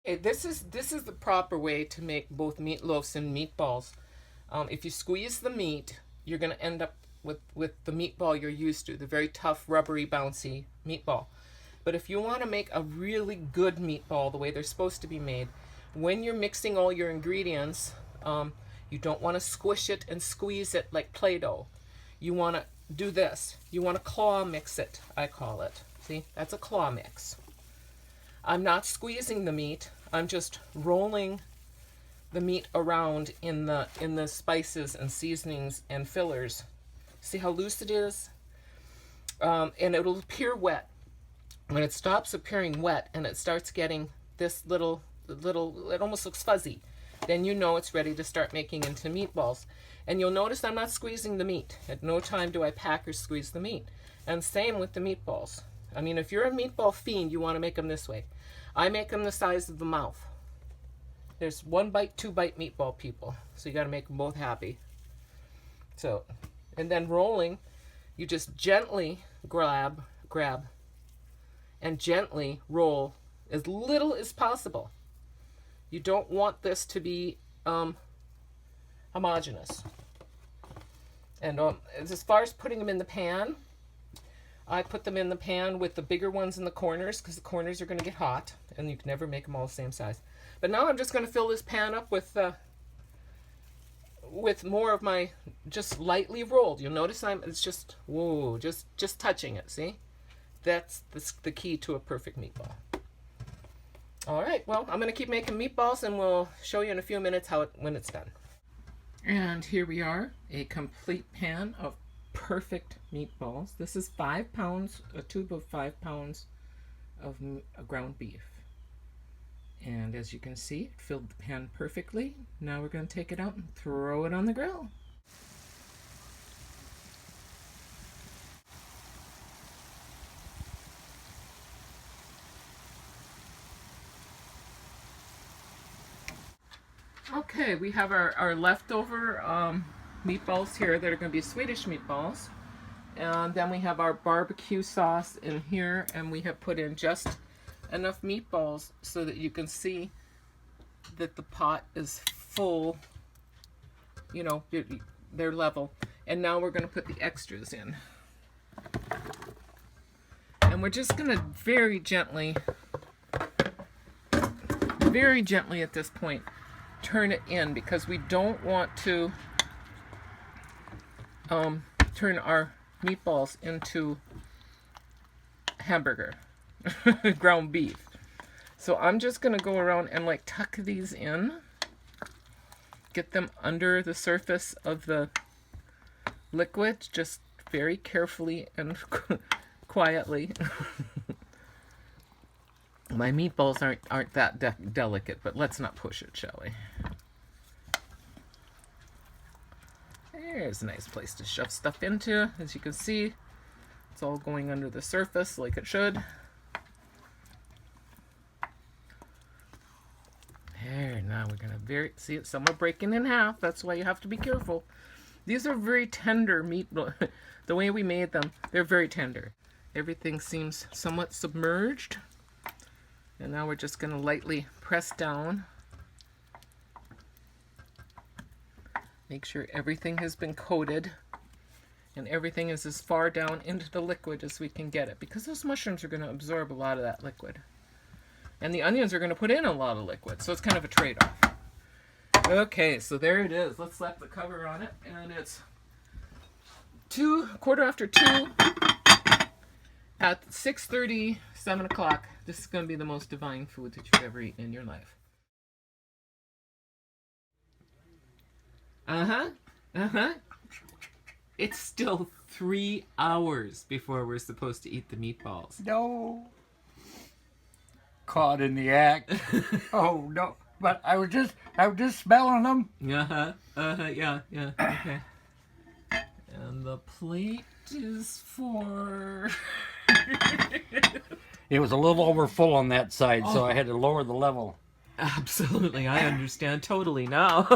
Okay, this is the proper way to make both meatloaves and meatballs. If you squeeze the meat, you're going to end up with the meatball you're used to, the very tough, rubbery, bouncy meatball. But if you want to make a really good meatball the way they're supposed to be made, when you're mixing all your ingredients, you don't want to squish it and squeeze it like Play-Doh. You want to do this. You want to claw mix it, I call it. See, that's a claw mix. I'm not squeezing the meat. I'm just rolling the meat around in the spices and seasonings and fillers. See how loose it is? And it'll appear wet. When it stops appearing wet and it starts getting this little, it almost looks fuzzy, then you know it's ready to start making into meatballs. And you'll notice I'm not squeezing the meat. At no time do I pack or squeeze the meat. And same with the meatballs. I mean, if you're a meatball fiend, you want to make them this way. I make them the size of the mouth. There's 1 bite, 2 bite meatball people. So you got to make them both happy. So, and then rolling, you just gently grab, and gently roll as little as possible. You don't want this to be homogeneous. And as far as putting them in the pan, I put them in the pan with the bigger ones in the corners because the corners are going to get hot and you can never make them all the same size. But now I'm just going to fill this pan up with more of my just lightly rolled. You'll notice it's just, whoa, just touching it, see? That's the key to a perfect meatball. All right, well, I'm going to keep making meatballs and we'll show you in a few minutes when it's done. And here we are, a complete pan of perfect meatballs. This is 5 pounds, a tube of 5 pounds of ground beef. And as you can see, it filled the pan perfectly. Now we're going to take it out and throw it on the grill. Okay, we have our leftover meatballs here that are going to be Swedish meatballs. And then we have our barbecue sauce in here, and we have put in just enough meatballs so that you can see that the pot is full, you know, they're level. And now we're going to put the extras in. And we're just going to very gently at this point, turn it in because we don't want to turn our meatballs into hamburger ground beef. So I'm just gonna go around and like tuck these in, get them under the surface of the liquid, just very carefully and quietly. My meatballs aren't that delicate, but let's not push it, shall we? There's a nice place to shove stuff into. As you can see, it's all going under the surface like it should. There, now we're gonna see it. Some are breaking in half. That's why you have to be careful. These are very tender meat. The way we made them, they're very tender. Everything seems somewhat submerged. And now we're just gonna lightly press down. Make sure everything has been coated. And everything is as far down into the liquid as we can get it, because those mushrooms are going to absorb a lot of that liquid. And the onions are going to put in a lot of liquid, so it's kind of a trade-off. Okay, so there it is. Let's slap the cover on it, and it's 2:15 at 6:30, 7 o'clock. This is going to be the most divine food that you've ever eaten in your life. It's still 3 hours before we're supposed to eat the meatballs. No. Caught in the act. Oh no! But I was just smelling them. Yeah, okay. And the plate is for... It was a little over full on that side, so I had to lower the level. Absolutely, I understand totally now.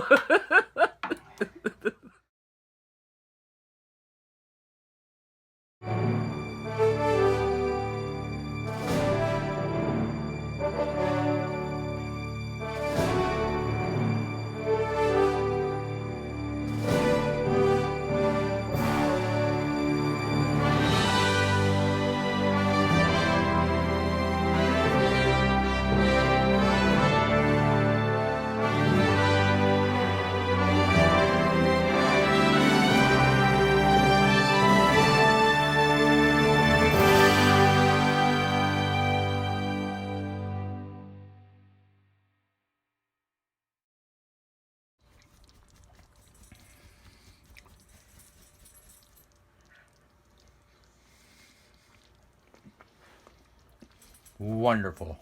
Wonderful.